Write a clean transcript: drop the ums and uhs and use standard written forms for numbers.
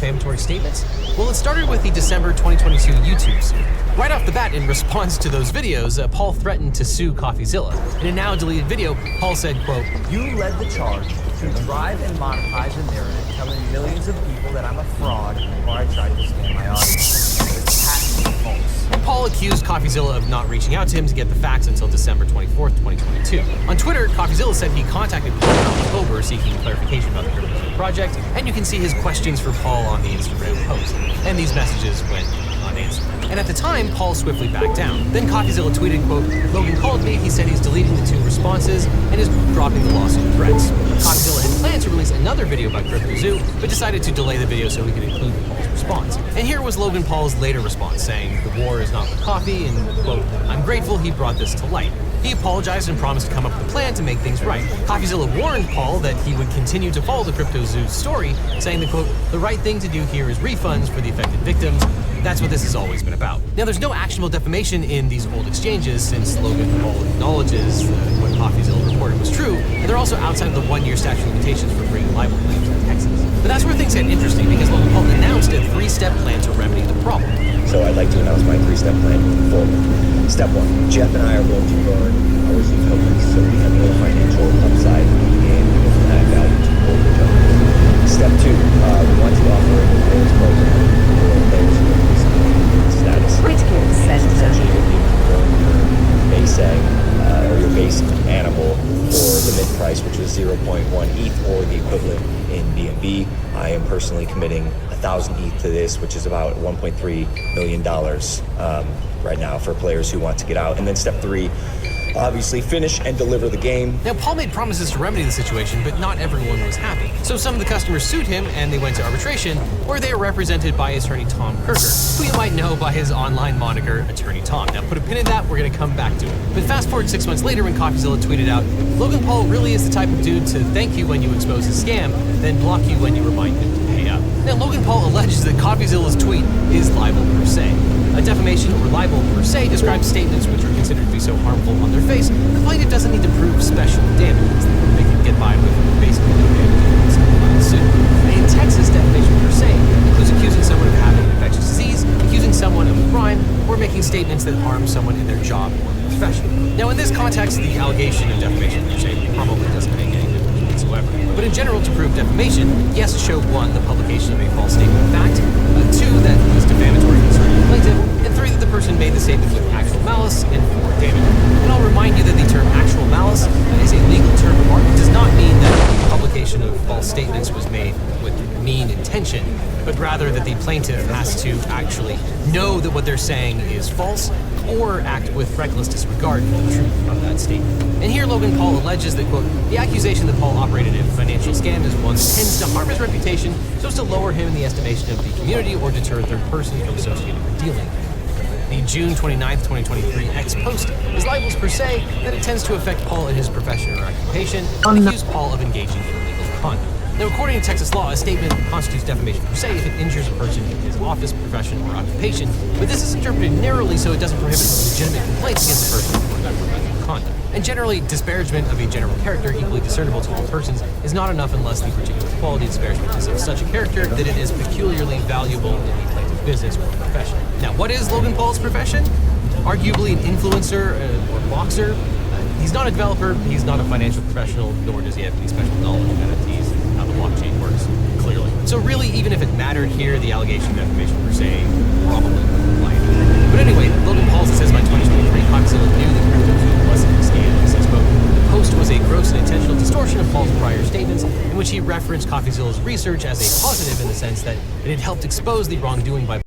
defamatory statements? Well, it started with the December 2022 YouTube suit. Right off the bat, in response to those videos, Paul threatened to sue CoffeeZilla. In a now-deleted video, Paul said, quote, "You led the charge to drive and monetize a narrative telling millions of people that I'm a fraud or I tried to scam my audience. It's patently false." And Paul accused CoffeeZilla of not reaching out to him to get the facts until December 24th, 2022. On Twitter, CoffeeZilla said he contacted Paul in October seeking clarification about the crypto project, and you can see his questions for Paul on the Instagram post. And these messages went unanswered. And at the time, Paul swiftly backed down. Then CoffeeZilla tweeted, quote, "Logan called me, he said he's deleting the 2 responses and is dropping the lawsuit threats." CoffeeZilla had planned to release another video about CryptoZoo, but decided to delay the video so he could include Paul's response. And here was Logan Paul's later response, saying, "The war is not with coffee," and, quote, "I'm grateful he brought this to light." He apologized and promised to come up with a plan to make things right. CoffeeZilla warned Paul that he would continue to follow the CryptoZoo story, saying that, quote, "The right thing to do here is refunds for the affected victims. That's what this has always been about." Now, there's no actionable defamation in these old exchanges, since Logan Paul acknowledges that what CoffeeZilla reported was true, and they're also outside of the 1-year statute of limitations for bringing libel claims in Texas. But that's where things get interesting, because Logan Paul announced a 3-step plan to remedy the problem. So I'd like to announce my 3-step plan for step 1. Jeff and I are going to burn our Zoo tokens so we have no financial upside and we can add value to all the tokens. Step 2, we want to offer a rewards program for players who are status. Whitgift Center. Essentially, you'll be burn your base egg or your base animal for the mid price, which was 0.1 ETH or the equivalent in BNB. I am personally committing 1,000 ETH to this, which is about $1.3 million right now for players who want to get out. And then step 3, obviously finish and deliver the game. Now, Paul made promises to remedy the situation, but not everyone was happy. So some of the customers sued him, and they went to arbitration, where they were represented by attorney Tom Kirker, who you might know by his online moniker, Attorney Tom. Now, put a pin in that, we're gonna come back to it. But fast forward 6 months later, when CoffeeZilla tweeted out, "Logan Paul really is the type of dude to thank you when you expose his scam, then block you when you remind him to pay up." Now, Logan Paul alleges that CoffeeZilla's tweet is libel per se. A defamation or libel per se describes statements which are considered to be so harmful on their face, the plaintiff doesn't need to prove special damages. They can get by with basically no damages in the suit. In Texas, defamation per se includes accusing someone of having an infectious disease, accusing someone of a crime, or making statements that harm someone in their job or profession. Now, in this context, the allegation of defamation per se probably doesn't make any difference whatsoever. But in general, to prove defamation, he has to show 1, the publication of a false statement of fact, 2, that it was defamatory concerning the plaintiff, and 3, that the person made the statement with actual malice, and 4, damage. And I'll remind you that the term actual malice is a legal term of art. It does not mean that the publication of false statements was made with mean intention, but rather that the plaintiff has to actually know that what they're saying is false, or act with reckless disregard for the truth of that statement. And here Logan Paul alleges that, quote, "The accusation that Paul operated a financial scam is one that tends to harm his reputation so as to lower him in the estimation of the community or deter a third person from associating or dealing." The June 29th, 2023 X post is libels per se, that it tends to affect Paul in his profession or occupation, and accuse Paul of engaging in illegal conduct. Now, according to Texas law, a statement constitutes defamation per se if it injures a person in his office, profession, or occupation, but this is interpreted narrowly so it doesn't prohibit legitimate complaints against a person for that professional conduct. And generally, disparagement of a general character equally discernible to all persons is not enough unless the particular quality of disparagement is of such a character that it is peculiarly valuable in the plaintiff's business or profession. Now, what is Logan Paul's profession? Arguably an influencer or boxer. He's not a developer, he's not a financial professional, nor does he have any special knowledge of NFTs and how the blockchain works, clearly. So really, even if it mattered here, the allegation of defamation per se probably wouldn't apply. But anyway, Logan Paul says by 2023, CoffeeZilla knew that CryptoZoo wasn't a scam. He says, quote, "The post was a gross and intentional distortion of Paul's prior statements, in which he referenced CoffeeZilla's research as a positive in the sense that it had helped expose the wrongdoing by